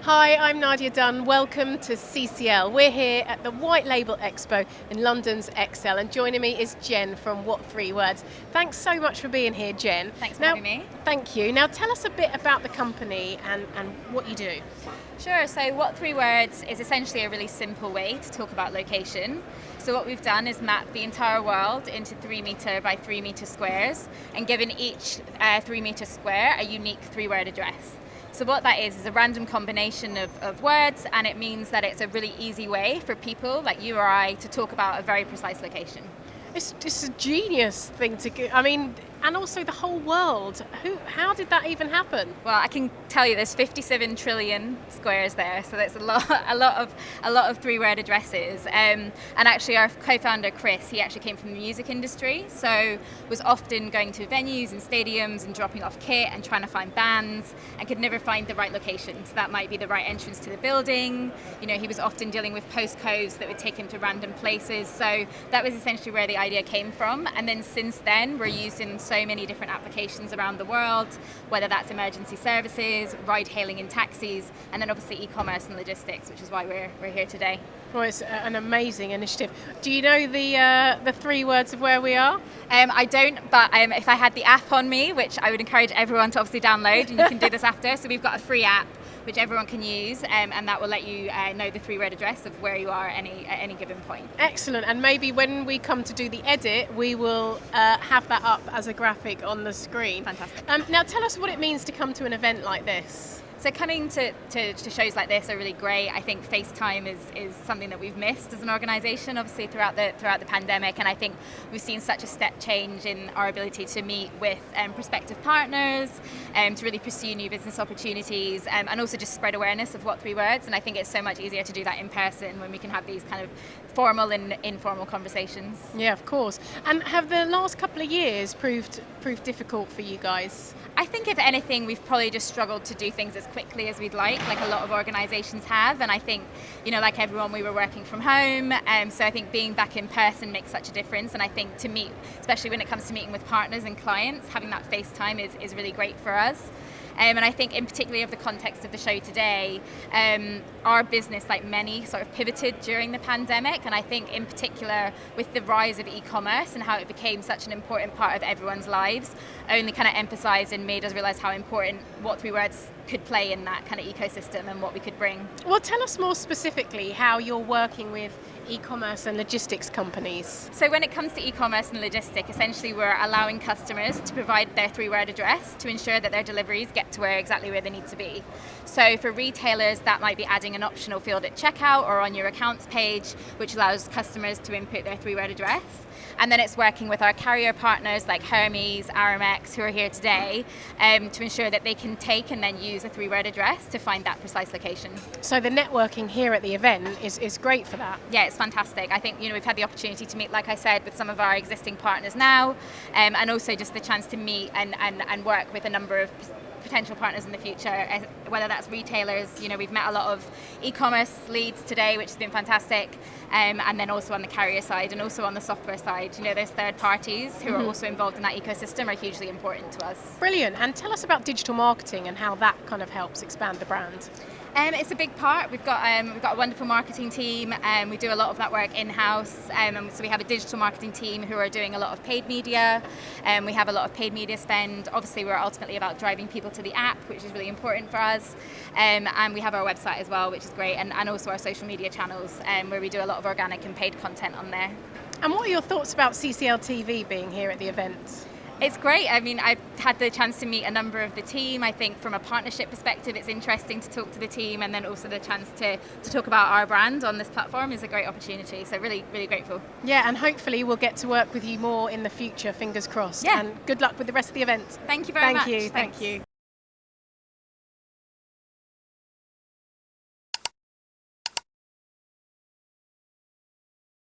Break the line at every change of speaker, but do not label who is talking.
Hi, I'm Nadia Dunn. Welcome to CCL. We're here at the White Label Expo in London's XL, and joining me is Jen from What3Words. Thanks so much for being here, Jen.
Thanks for having me.
Thank you. Now tell us a bit about the company and what you do.
Sure, so What3Words is essentially a really simple way to talk about location. So what we've done is map the entire world into 3 meter by 3 meter squares and given each 3 meter square a unique 3-word address. So what that is a random combination of words, and it means that it's a really easy way for people like you or I to talk about a very precise location.
It's a genius thing to do. I mean, and also the whole world. How did that even happen?
Well, I can tell you there's 57 trillion squares there, so that's a lot of 3-word addresses. And actually, our co-founder Chris, he actually came from the music industry, so was often going to venues and stadiums and dropping off kit and trying to find bands, and could never find the right location. So that might be the right entrance to the building. You know, he was often dealing with postcodes that would take him to random places. So that was essentially where the idea came from. And then since then, we're used in so many different applications around the world, whether that's emergency services, ride-hailing in taxis, and then obviously e-commerce and logistics, which is why we're here today.
Well, it's an amazing initiative. Do you know the 3 words of where we are?
I don't, but if I had the app on me, which I would encourage everyone to obviously download, and you can do this after, so we've got a free app which everyone can use, and that will let you know the 3-word address of where you are at any given point.
Excellent, and maybe when we come to do the edit, we will have that up as a graphic on the screen.
Fantastic.
Now tell us what it means to come to an event like this.
So coming to shows like this are really great. I think FaceTime is something that we've missed as an organisation, obviously throughout the pandemic, and I think we've seen such a step change in our ability to meet with prospective partners, to really pursue new business opportunities, and also just spread awareness of What3Words. And I think it's so much easier to do that in person when we can have these kind of formal and informal conversations.
Yeah, of course. And have the last couple of years proved difficult for you guys?
I think if anything, we've probably just struggled to do things as quickly as we'd like a lot of organisations have. And I think, you know, like everyone, we were working from home. So I think being back in person makes such a difference. And I think to meet, especially when it comes to meeting with partners and clients, having that FaceTime is really great for us. And I think in particularly of the context of the show today, our business, like many, sort of pivoted during the pandemic. And I think in particular with the rise of e-commerce and how it became such an important part of everyone's lives, only kind of emphasised and made us realise how important What3Words could play in that kind of ecosystem and what we could bring.
Well, tell us more specifically how you're working with e-commerce and logistics companies.
So when it comes to e-commerce and logistics, essentially we're allowing customers to provide their 3-word address to ensure that their deliveries get to exactly where they need to be. So for retailers, that might be adding an optional field at checkout or on your accounts page, which allows customers to input their 3-word address. And then it's working with our carrier partners like Hermes, Aramex, who are here today, to ensure that they can take and then use a 3-word address to find that precise location.
So the networking here at the event is great for that.
Yeah, it's fantastic. I think, you know, we've had the opportunity to meet, like I said, with some of our existing partners now, and also just the chance to meet and work with a number of potential partners in the future, whether that's retailers. You know, we've met a lot of e-commerce leads today, which has been fantastic, and then also on the carrier side and also on the software side. You know, there's third parties who are also involved in that ecosystem are hugely important to us.
Brilliant. And tell us about digital marketing and how that kind of helps expand the brand.
It's a big part. We've got a wonderful marketing team, and we do a lot of that work in-house. So we have a digital marketing team who are doing a lot of paid media, and we have a lot of paid media spend. Obviously, we're ultimately about driving people to the app, which is really important for us. And we have our website as well, which is great, and also our social media channels, where we do a lot of organic and paid content on there.
And what are your thoughts about CCL TV being here at the event?
It's great. I mean, I've had the chance to meet a number of the team. I think from a partnership perspective, it's interesting to talk to the team, and then also the chance to talk about our brand on this platform is a great opportunity. So really, really grateful.
Yeah, and hopefully we'll get to work with you more in the future, fingers crossed.
Yeah.
And good luck with the rest of the event.
Thank you very much.
Thank you.